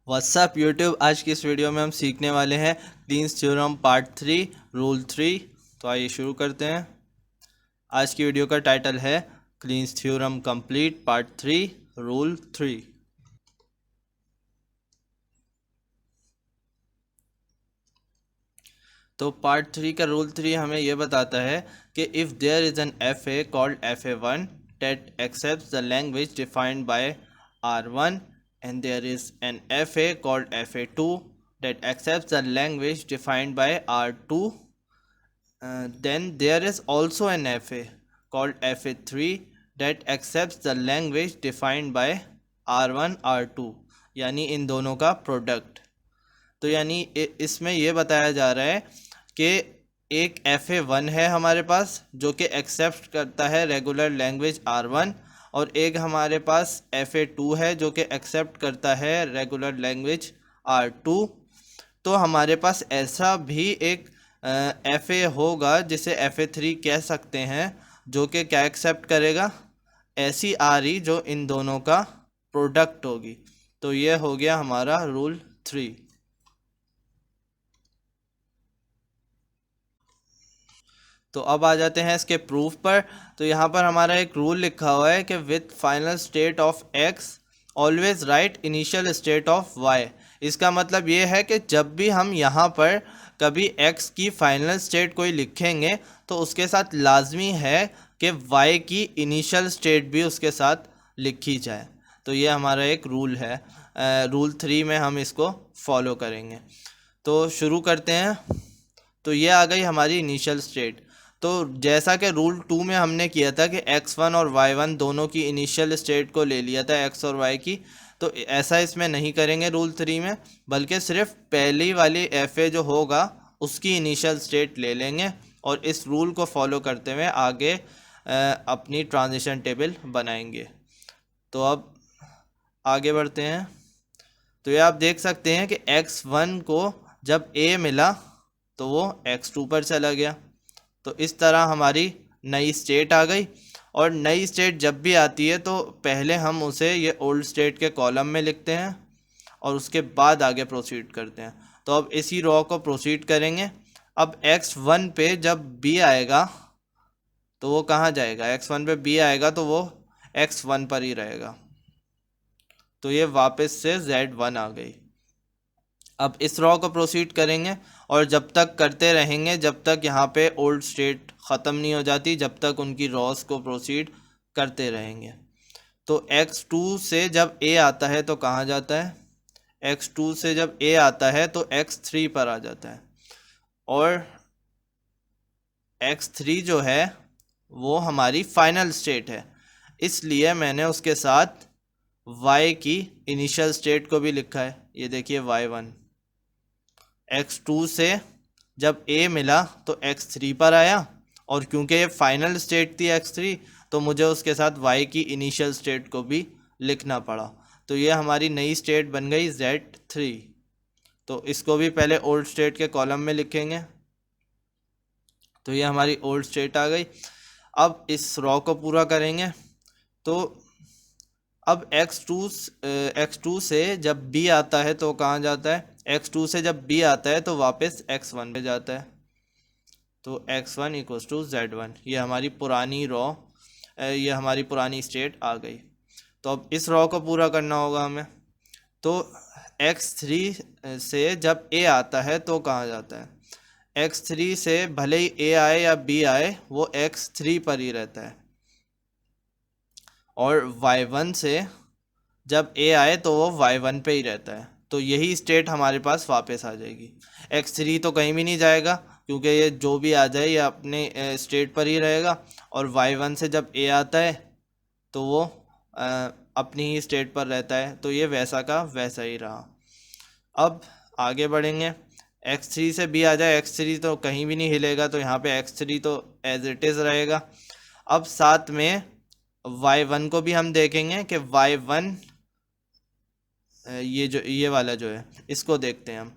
WhatsApp YouTube. आज की इस वीडियो में हम सीखने वाले हैं क्लीन्स थ्योरम पार्ट 3 रूल 3। तो आइए शुरू करते हैं। आज की वीडियो का टाइटल है cleans theorem complete part 3 rule 3। तो पार्ट 3 का रूल 3 हमें यह बताता है कि if there is an F A called FA1 that accepts the language defined by R1 and there is an FA called FA2 that accepts the language defined by R2, then there is also an FA called FA3 that accepts the language defined by R1 R2, यानी इन दोनों का product. तो यानी इसमें यह बताया जा रहा है कि एक FA1 है हमारे पास जो कि एक्सेप्ट करता है रेगुलर लैंग्वेज R1, और एक हमारे पास FA2 है जो कि एक्सेप्ट करता है रेगुलर लैंग्वेज R2। तो हमारे पास ऐसा भी एक FA होगा जिसे FA3 कह सकते हैं, जो कि क्या एक्सेप्ट करेगा, ऐसी RE जो इन दोनों का प्रोडक्ट होगी। तो ये हो गया हमारा रूल 3। तो अब आ जाते हैं इसके प्रूफ पर। तो यहाँ पर हमारा एक रूल लिखा हुआ है कि with final state of X always right initial state of Y. इसका मतलब ये है कि जब भी हम यहाँ पर कभी एक्स की फाइनल स्टेट कोई लिखेंगे तो उसके साथ लाजमी है कि वाई की इनिशियल स्टेट भी उसके साथ लिखी जाए। तो ये हमारा एक रूल है। रूल 3 में हम इसको फॉलो करेंगे। तो शुरू करते हैं। तो ये आ गई हमारी इनिशियल स्टेट। तो जैसा कि रूल 2 में हमने किया था कि x1 और y1 दोनों की इनिशियल स्टेट को ले लिया था x और y की, तो ऐसा इसमें नहीं करेंगे रूल 3 में, बल्कि सिर्फ पहली वाली FA जो होगा उसकी इनिशियल स्टेट ले लेंगे और इस रूल को फॉलो करते हुए आगे अपनी ट्रांजिशन टेबल बनाएंगे। तो अब आगे बढ़ते हैं। तो ये आप देख सकते हैं कि x1 को जब a मिला तो वो x2 पर चला गया। तो इस तरह हमारी नई स्टेट आ गई, और नई स्टेट जब भी आती है तो पहले हम उसे ये ओल्ड स्टेट के कॉलम में लिखते हैं और उसके बाद आगे प्रोसीड करते हैं। तो अब इसी रॉ को प्रोसीड करेंगे। अब x1 पे जब b आएगा तो वो कहाँ जाएगा, x1 पे b आएगा तो वो x1 पर ही रहेगा। तो ये वापस से z1 आ गई। अब इस रॉ को प्रोसीड करेंगे और जब तक करते रहेंगे जब तक यहाँ पे ओल्ड स्टेट ख़त्म नहीं हो जाती, जब तक उनकी रॉस को प्रोसीड करते रहेंगे। तो x2 से जब a आता है तो कहाँ जाता है, x2 से जब a आता है तो x3 पर आ जाता है, और x3 जो है वो हमारी फाइनल स्टेट है, इसलिए मैंने उसके साथ y की इनिशियल स्टेट को भी लिखा है। ये देखिए y1। x2 से जब a मिला तो x3 पर आया, और क्योंकि ये फाइनल स्टेट थी x3 तो मुझे उसके साथ y की इनिशियल स्टेट को भी लिखना पड़ा। तो ये हमारी नई स्टेट बन गई z3। तो इसको भी पहले ओल्ड स्टेट के कॉलम में लिखेंगे। तो ये हमारी ओल्ड स्टेट आ गई। अब इस रॉ को पूरा करेंगे। तो अब x2 से जब b आता है तो कहाँ जाता है, x2 से जब b आता है तो वापस x1 पे जाता है। तो x1 इक्वल्स टू z1, ये हमारी पुरानी रॉ, ये हमारी पुरानी स्टेट आ गई। तो अब इस रॉ को पूरा करना होगा हमें। तो x3 से जब a आता है तो कहाँ जाता है, x3 से भले ही a आए या b आए वो x3 पर ही रहता है, और y1 से जब a आए तो वो y1 पे ही रहता है। तो यही स्टेट हमारे पास वापस आ जाएगी। x3 तो कहीं भी नहीं जाएगा क्योंकि ये जो भी आ जाए ये अपने स्टेट पर ही रहेगा, और y1 से जब a आता है तो वो अपनी ही स्टेट पर रहता है। तो ये वैसा का वैसा ही रहा। अब आगे बढ़ेंगे। x3 से b आ जाए, x3 तो कहीं भी नहीं हिलेगा तो यहाँ पे x3 तो एज इट इज़ रहेगा। अब साथ में y1 को भी हम देखेंगे कि y1 ये वाला जो है इसको देखते हैं हम।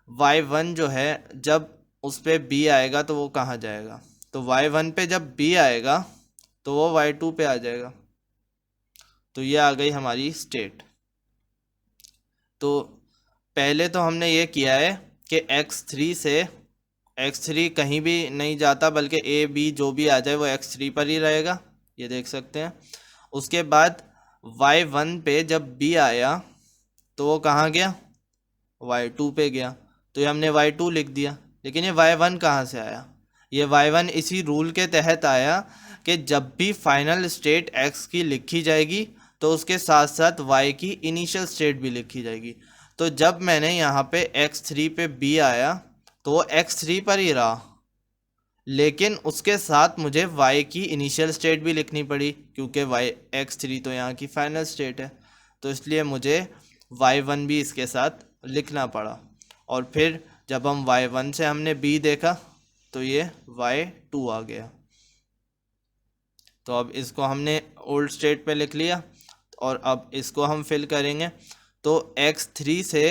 y1 जो है जब उस पर b आएगा तो वो कहाँ जाएगा, तो y1 पे जब b आएगा तो वो y2 पे आ जाएगा। तो ये आ गई हमारी स्टेट। तो पहले तो हमने ये किया है कि x3 से x3 कहीं भी नहीं जाता, बल्कि a b जो भी आ जाए वो x3 पर ही रहेगा, ये देख सकते हैं। उसके बाद y1 पे जब b आया तो वो कहाँ गया, y2 पे गया, तो ये हमने y2 लिख दिया। लेकिन ये y1 कहाँ से आया, ये y1 इसी रूल के तहत आया कि जब भी फाइनल स्टेट x की लिखी जाएगी तो उसके साथ साथ y की इनिशियल स्टेट भी लिखी जाएगी। तो जब मैंने यहाँ पे x3 पे b आया तो वो x3 पर ही रहा, लेकिन उसके साथ मुझे y की इनिशियल स्टेट भी लिखनी पड़ी, क्योंकि y x3 तो यहाँ की फाइनल स्टेट है, तो इसलिए मुझे y1 भी इसके साथ लिखना पड़ा। और फिर जब हम y1 से हमने b देखा तो ये y2 आ गया। तो अब इसको हमने ओल्ड स्टेट पे लिख लिया और अब इसको हम फिल करेंगे। तो x3 से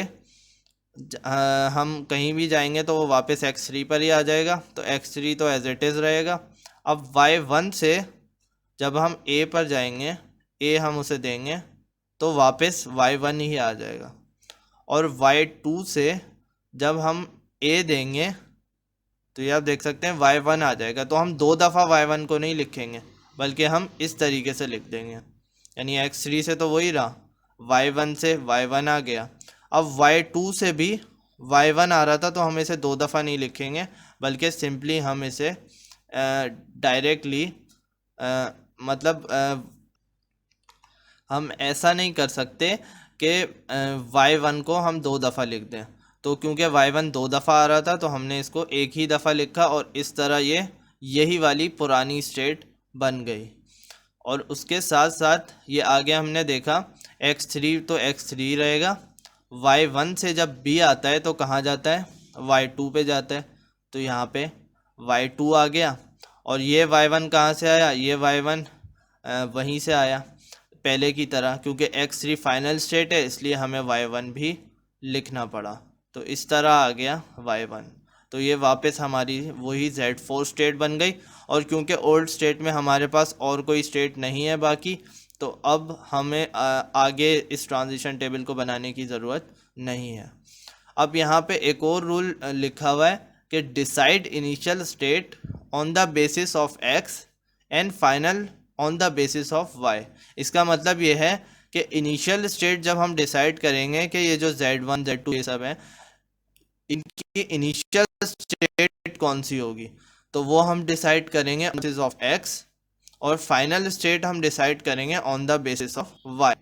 हम कहीं भी जाएंगे तो वो वापस x3 पर ही आ जाएगा, तो x3 तो एज इट इज़ रहेगा। अब y1 से जब हम a पर जाएंगे, a हम उसे देंगे तो वापस y1 ही आ जाएगा। और y2 से जब हम a देंगे तो ये आप देख सकते हैं y1 आ जाएगा। तो हम दो दफ़ा y1 को नहीं लिखेंगे, बल्कि हम इस तरीके से लिख देंगे, यानी x3 से तो वही रहा, y1 से y1 आ गया। अब y2 से भी y1 आ रहा था, तो हम इसे दो दफ़ा नहीं लिखेंगे, बल्कि सिंपली हम इसे डायरेक्टली मतलब हम ऐसा नहीं कर सकते कि y1 को हम दो दफ़ा लिख दें। तो क्योंकि y1 दो दफ़ा आ रहा था तो हमने इसको एक ही दफ़ा लिखा और इस तरह यही वाली पुरानी स्टेट बन गई। और उसके साथ साथ ये आगे हमने देखा x3 तो x3 रहेगा, y1 से जब b आता है तो कहाँ जाता है, y2 पे जाता है, तो यहाँ पे y2 आ गया। और ये y1 कहाँ से आया, ये y1 वहीं से आया पहले की तरह, क्योंकि x3 फाइनल स्टेट है इसलिए हमें y1 भी लिखना पड़ा। तो इस तरह आ गया y1। तो ये वापस हमारी वही Z4 स्टेट बन गई। और क्योंकि ओल्ड स्टेट में हमारे पास और कोई स्टेट नहीं है बाकी, तो अब हमें आगे इस ट्रांजिशन टेबल को बनाने की ज़रूरत नहीं है। अब यहाँ पे एक और रूल लिखा हुआ है कि decide initial state on the basis of x and final on the basis of y। इसका मतलब ये है कि इनिशियल स्टेट जब हम डिसाइड करेंगे कि ये जो Z1 Z2 ये सब है, इनकी इनिशियल स्टेट कौन सी होगी, तो वो हम डिसाइड करेंगे ऑन बेसिस ऑफ x, और फाइनल स्टेट हम डिसाइड करेंगे on the basis of y।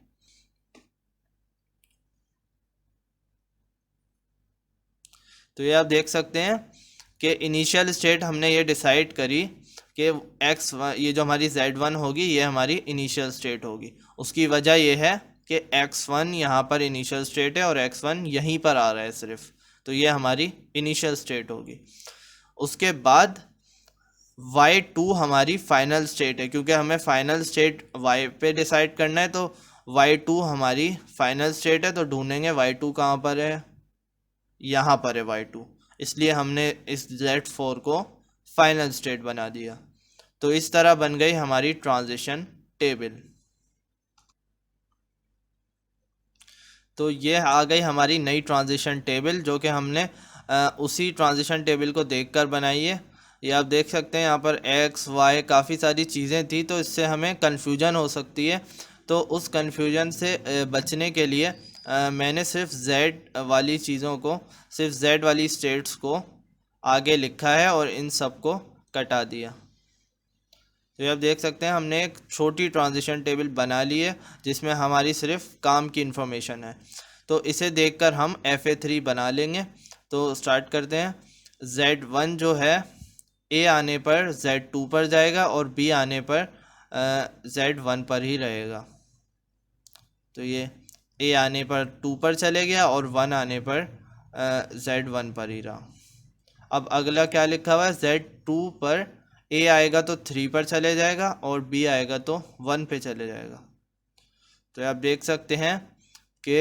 तो ये आप देख सकते हैं कि इनिशियल स्टेट हमने ये डिसाइड करी कि x ये जो हमारी Z1 होगी ये हमारी इनिशियल स्टेट होगी। उसकी वजह यह है कि x1 यहाँ पर इनिशियल स्टेट है और x1 यहीं पर आ रहा है सिर्फ, तो ये हमारी इनिशियल स्टेट होगी। उसके बाद y2 हमारी फाइनल स्टेट है, क्योंकि हमें फाइनल स्टेट y पे डिसाइड करना है, तो y2 हमारी फाइनल स्टेट है। तो ढूंढेंगे y2 कहाँ पर है, यहाँ पर है y2, इसलिए हमने इस Z4 को फाइनल स्टेट बना दिया। तो इस तरह बन गई हमारी ट्रांजिशन टेबल। तो ये आ गई हमारी नई ट्रांजिशन टेबल, जो कि हमने उसी ट्रांजिशन टेबल को देखकर बनाई है। ये आप देख सकते हैं यहाँ पर x y काफ़ी सारी चीज़ें थी, तो इससे हमें कन्फ्यूजन हो सकती है। तो उस कन्फ्यूजन से बचने के लिए मैंने सिर्फ z वाली चीज़ों को, सिर्फ z वाली स्टेट्स को आगे लिखा है और इन सब को कटा दिया। तो ये आप देख सकते हैं हमने एक छोटी ट्रांजिशन टेबल बना ली है जिसमें हमारी सिर्फ काम की इन्फॉर्मेशन है। तो इसे देखकर हम FA3 बना लेंगे। तो स्टार्ट करते हैं। Z1 जो है A आने पर Z2 पर जाएगा और B आने पर Z1 पर ही रहेगा। तो ये A आने पर 2 पर चले गया और 1 आने पर Z1 पर ही रहा। अब अगला क्या लिखा हुआ है, Z2 पर A आएगा तो 3 पर चले जाएगा और B आएगा तो 1 पे चले जाएगा। तो आप देख सकते हैं कि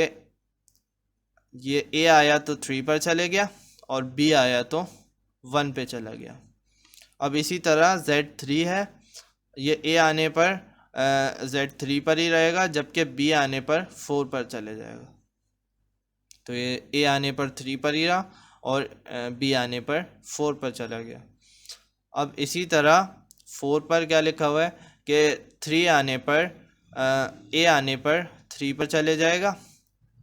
ये A आया तो 3 पर चले गया और B आया तो 1 पे चला गया। अब इसी तरह Z3 है, ये A आने पर Z3 पर ही रहेगा, जबकि B आने पर 4 पर चले जाएगा। तो ये ए आने पर 3 पर ही रहा और बी आने पर 4 पर चला गया। अब इसी तरह 4 पर क्या लिखा हुआ है कि 3 आने पर ए आने पर 3 पर चले जाएगा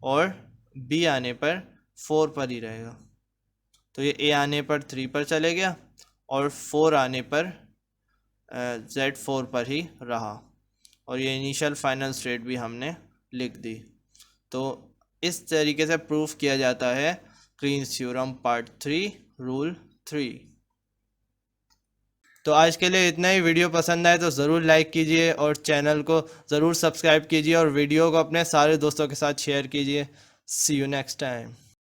और बी आने पर 4 पर ही रहेगा। तो ये ए आने पर 3 पर चले गया और 4 आने पर Z4 पर ही रहा और ये इनिशियल फाइनल स्टेट भी हमने लिख दी। तो इस तरीके से प्रूफ किया जाता है क्लीन्स थ्योरम पार्ट 3 रूल 3। तो आज के लिए इतना ही। वीडियो पसंद आए तो ज़रूर लाइक कीजिए और चैनल को ज़रूर सब्सक्राइब कीजिए और वीडियो को अपने सारे दोस्तों के साथ शेयर कीजिए। सी यू नेक्स्ट टाइम।